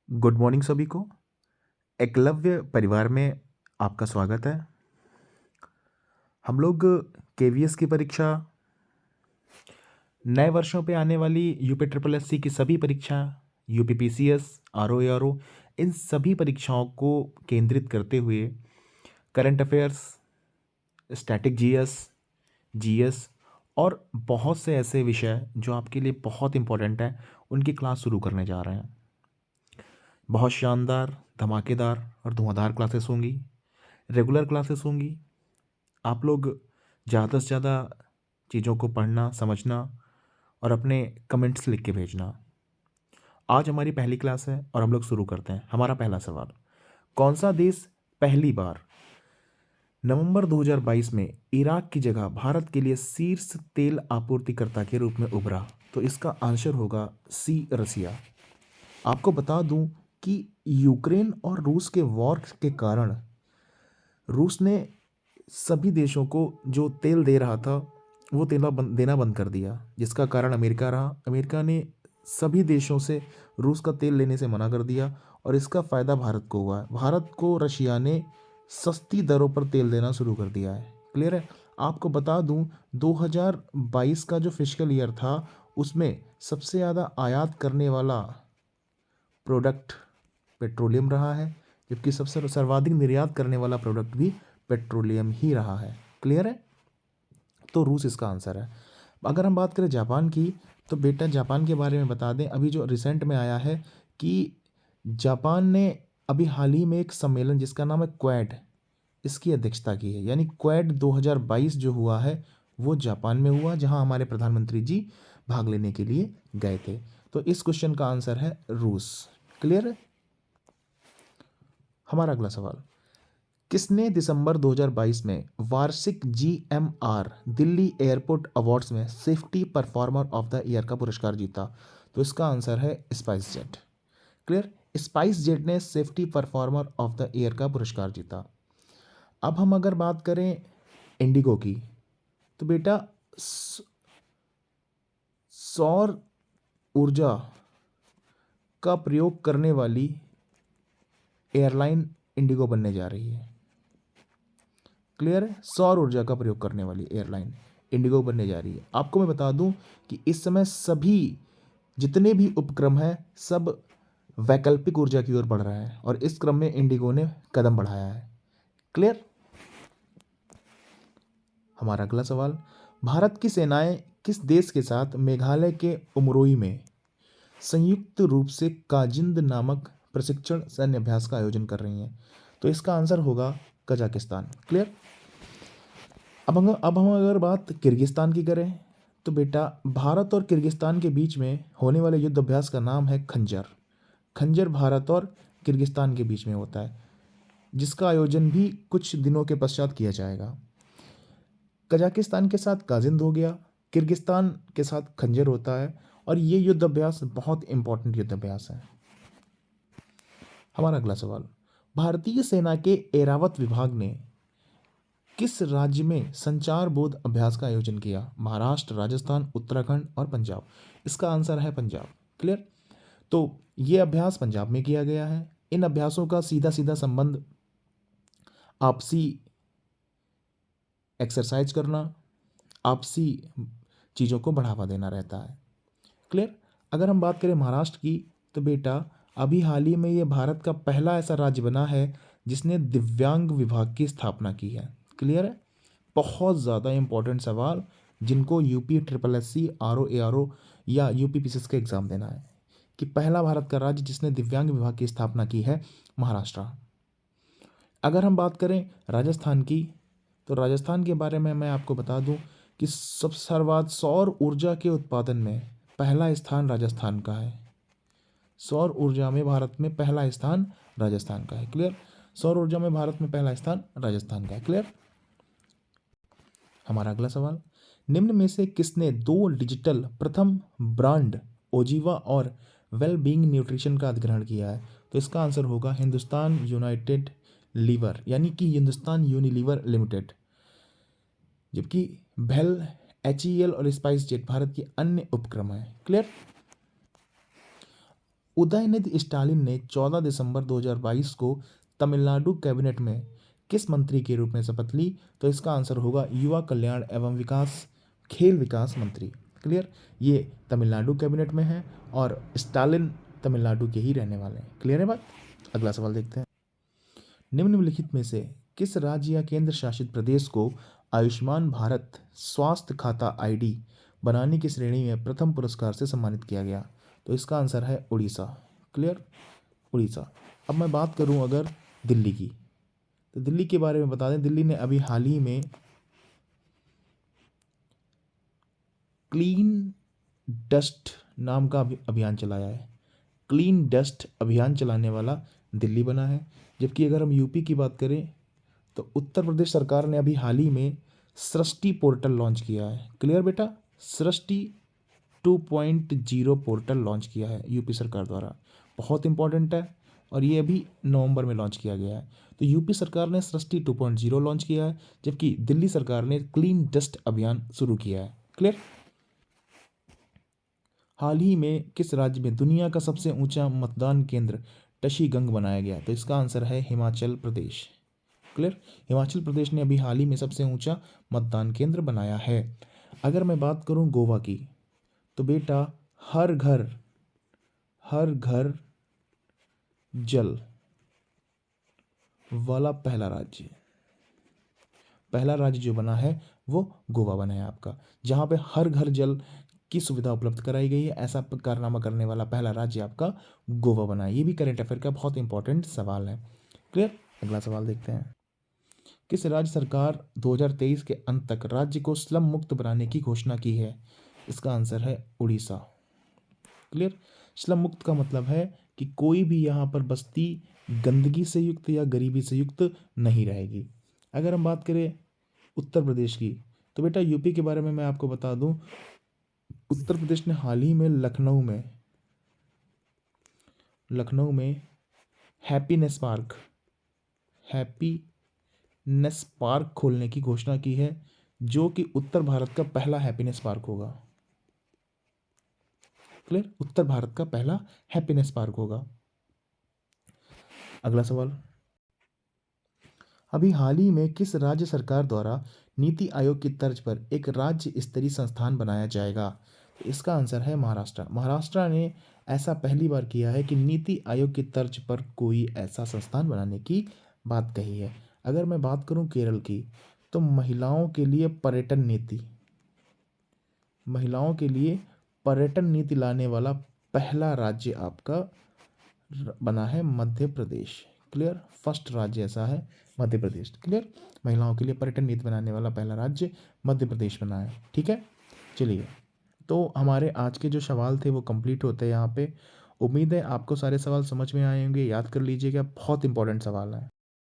Good morning सभी को। एकलव्य परिवार में आपका स्वागत है। हम लोग केवीएस की परीक्षा, नए वर्षों पे आने वाली यूपी ट्रिपल एससी की सभी परीक्षा, यूपी पीसीएस, आरओ एआरओ, इन सभी परीक्षाओं को केंद्रित करते हुए current affairs, static GS, GS और बहुत से ऐसे विषय जो आपके लिए बहुत इंपॉर्टेंट है, उनकी क्लास शुरू करने जा रहे हैं। बहुत शानदार, धमाकेदार और धुआंधार क्लासेस होंगी, रेगुलर क्लासेस होंगी। आप लोग ज़्यादा से ज़्यादा चीज़ों को पढ़ना, समझना और अपने कमेंट्स लिख के भेजना। आज हमारी पहली क्लास है और हम लोग शुरू करते हैं। हमारा पहला सवाल, कौन सा देश पहली बार नवंबर 2022 में इराक की जगह भारत के लिए शीर्ष तेल आपूर्तिकर्ता के रूप में उभरा? तो इसका आंसर होगा सी, रसिया। आपको बता दूं कि यूक्रेन और रूस के वॉर के कारण रूस ने सभी देशों को जो तेल दे रहा था वो देना बंद कर दिया, जिसका कारण अमेरिका रहा। अमेरिका ने सभी देशों से रूस का तेल लेने से मना कर दिया और इसका फ़ायदा भारत को हुआ है। भारत को रशिया ने सस्ती दरों पर तेल देना शुरू कर दिया है। क्लियर है? आपको बता दूं 2022 का जो फिजिकल ईयर था उसमें सबसे ज़्यादा आयात करने वाला प्रोडक्ट पेट्रोलियम रहा है, जबकि सबसे सर्वाधिक निर्यात करने वाला प्रोडक्ट भी पेट्रोलियम ही रहा है। क्लियर है? तो रूस इसका आंसर है। अगर हम बात करें जापान की, तो बेटा जापान के बारे में बता दें, अभी जो रिसेंट में आया है कि जापान ने अभी हाल ही में एक सम्मेलन जिसका नाम है क्वाड, इसकी अध्यक्षता की है। यानी क्वाड 2022 जो हुआ है वो जापान में हुआ, जहां हमारे प्रधानमंत्री जी भाग लेने के लिए गए थे। तो इस क्वेश्चन का आंसर है रूस। क्लियर है? हमारा अगला सवाल, किसने दिसंबर 2022 में वार्षिक जीएमआर दिल्ली एयरपोर्ट अवार्ड्स में safety performer of the year का पुरस्कार जीता? तो इसका आंसर है SpiceJet. Clear? SpiceJet ने safety performer of the year का पुरस्कार जीता। अब हम अगर बात करें इंडिगो की, तो बेटा सौर ऊर्जा का प्रयोग करने वाली एयरलाइन इंडिगो बनने जा रही है। क्लियर है? सौर ऊर्जा का प्रयोग करने वाली एयरलाइन इंडिगो बनने जा रही है। आपको मैं बता दूं कि इस समय सभी जितने भी उपक्रम हैं सब वैकल्पिक ऊर्जा की ओर बढ़ रहा है और इस क्रम में इंडिगो ने कदम बढ़ाया है। क्लियर? हमारा अगला सवाल, भारत की सेनाएं किस देश के साथ मेघालय के उमरोई में संयुक्त रूप से काजिंद नामक प्रशिक्षण सैन्य अभ्यास का आयोजन कर रही हैं? तो इसका आंसर होगा कजाकिस्तान। क्लियर? अब हम अगर बात किर्गिस्तान की करें, तो बेटा भारत और किर्गिस्तान के बीच में होने वाले युद्ध अभ्यास का नाम है खंजर। खंजर भारत और किर्गिस्तान के बीच में होता है, जिसका आयोजन भी कुछ दिनों के पश्चात किया जाएगा। कजाकिस्तान के साथ काजिंद हो गया, किर्गिस्तान के साथ खंजर होता है और ये युद्ध अभ्यास बहुत इंपॉर्टेंट युद्ध अभ्यास है। हमारा अगला सवाल, भारतीय सेना के एरावत विभाग ने किस राज्य में संचार बोध अभ्यास का आयोजन किया? महाराष्ट्र, राजस्थान, उत्तराखंड और पंजाब। इसका आंसर है पंजाब। क्लियर? तो ये अभ्यास पंजाब में किया गया है। इन अभ्यासों का सीधा सीधा संबंध आपसी एक्सरसाइज करना, आपसी चीज़ों को बढ़ावा देना रहता है। क्लियर? अगर हम बात करें महाराष्ट्र की, तो बेटा अभी हाल ही में ये भारत का पहला ऐसा राज्य बना है जिसने दिव्यांग विभाग की स्थापना की है। क्लियर है? बहुत ज़्यादा इंपॉर्टेंट सवाल जिनको UP triple SC, R O A R O या यूपी पीसीएस का एग्ज़ाम देना है कि पहला भारत का राज्य जिसने दिव्यांग विभाग की स्थापना की है, महाराष्ट्र। अगर हम बात करें राजस्थान की, तो राजस्थान के बारे में मैं आपको बता दूं कि सब सर्वाधिक सौर ऊर्जा के उत्पादन में पहला स्थान राजस्थान का है। सौर ऊर्जा में भारत में पहला स्थान राजस्थान का है। क्लियर? सौर ऊर्जा में भारत में पहला स्थान राजस्थान का है। क्लियर? हमारा अगला सवाल, निम्न में से किसने दो डिजिटल प्रथम ब्रांड ओजीवा और वेल बीइंग न्यूट्रिशन का अधिग्रहण किया है? तो इसका आंसर होगा हिंदुस्तान यूनाइटेड लीवर, यानी कि हिंदुस्तान यूनिलीवर लिमिटेड। जबकि भेल, एच और स्पाइस जेट भारत के अन्य उपक्रम हैं। क्लियर? उदयनिधि स्टालिन ने 14 दिसंबर 2022 को तमिलनाडु कैबिनेट में किस मंत्री के रूप में शपथ ली? तो इसका आंसर होगा युवा कल्याण एवं विकास, खेल विकास मंत्री। क्लियर? ये तमिलनाडु कैबिनेट में है और स्टालिन तमिलनाडु के ही रहने वाले हैं। क्लियर है बात? अगला सवाल देखते हैं। निम्नलिखित में से किस राज्य या केंद्र शासित प्रदेश को आयुष्मान भारत स्वास्थ्य खाता आईडी बनाने की श्रेणी में प्रथम पुरस्कार से सम्मानित किया गया? तो इसका आंसर है उड़ीसा। क्लियर? उड़ीसा। अब मैं बात करूं अगर दिल्ली की, तो दिल्ली के बारे में बता दें, दिल्ली ने अभी हाल ही में क्लीन डस्ट नाम का अभियान चलाया है। क्लीन डस्ट अभियान चलाने वाला दिल्ली बना है। जबकि अगर हम यूपी की बात करें तो उत्तर प्रदेश सरकार ने अभी हाल ही में सृष्टि पोर्टल लॉन्च किया है। क्लियर बेटा? सृष्टि 2.0 पोर्टल लॉन्च किया है यूपी सरकार द्वारा। बहुत इंपॉर्टेंट है और ये अभी नवंबर में लॉन्च किया गया है। तो यूपी सरकार ने सृष्टि 2.0 लॉन्च किया है, जबकि दिल्ली सरकार ने क्लीन डस्ट अभियान शुरू किया है। क्लियर? हाल ही में किस राज्य में दुनिया का सबसे ऊंचा मतदान केंद्र टशीगंग बनाया गया? तो इसका आंसर है हिमाचल प्रदेश। क्लियर? हिमाचल प्रदेश ने अभी हाल ही में सबसे ऊंचा मतदान केंद्र बनाया है। अगर मैं बात करूं गोवा की, तो बेटा हर घर जल वाला पहला राज्य जो बना है वो गोवा बना है आपका, जहां पे हर घर जल की सुविधा उपलब्ध कराई गई है। ऐसा कारनामा करने वाला पहला राज्य आपका गोवा बना है। ये भी करंट अफेयर का बहुत इंपॉर्टेंट सवाल है। क्लियर? अगला सवाल देखते हैं। किस राज्य सरकार 2023 के अंत तक राज्य को स्लम मुक्त बनाने की घोषणा की है? इसका आंसर है उड़ीसा। क्लियर? स्लम मुक्त का मतलब है कि कोई भी यहाँ पर बस्ती गंदगी से युक्त या गरीबी से युक्त नहीं रहेगी। अगर हम बात करें उत्तर प्रदेश की, तो बेटा यूपी के बारे में मैं आपको बता दूं, उत्तर प्रदेश ने हाल ही में लखनऊ में हैप्पीनेस पार्क खोलने की घोषणा की है, जो कि उत्तर भारत का पहला हैप्पीनेस पार्क होगा। क्लियर? उत्तर भारत का पहला हैप्पीनेस पार्क होगा। अगला सवाल। अभी हाल ही में किस राज्य सरकार द्वारा नीति आयोग की तर्ज पर एक राज्य स्तरीय संस्थान बनाया जाएगा? तो इसका आंसर है महाराष्ट्र। महाराष्ट्र ने ऐसा पहली बार किया है कि नीति आयोग की तर्ज पर कोई ऐसा संस्थान बनाने की बात कही है। अगर मैं बात करूं केरल की, तो महिलाओं के लिए पर्यटन नीति लाने वाला पहला राज्य आपका बना है मध्य प्रदेश। क्लियर? फर्स्ट राज्य ऐसा है मध्य प्रदेश। क्लियर? महिलाओं के लिए पर्यटन नीति बनाने वाला पहला राज्य मध्य प्रदेश बना है। ठीक है, चलिए, तो हमारे आज के जो सवाल थे वो कंप्लीट होते हैं यहाँ पे। उम्मीद है आपको सारे सवाल समझ में आए होंगे, याद कर लीजिएगा, बहुत इंपॉर्टेंट सवाल है।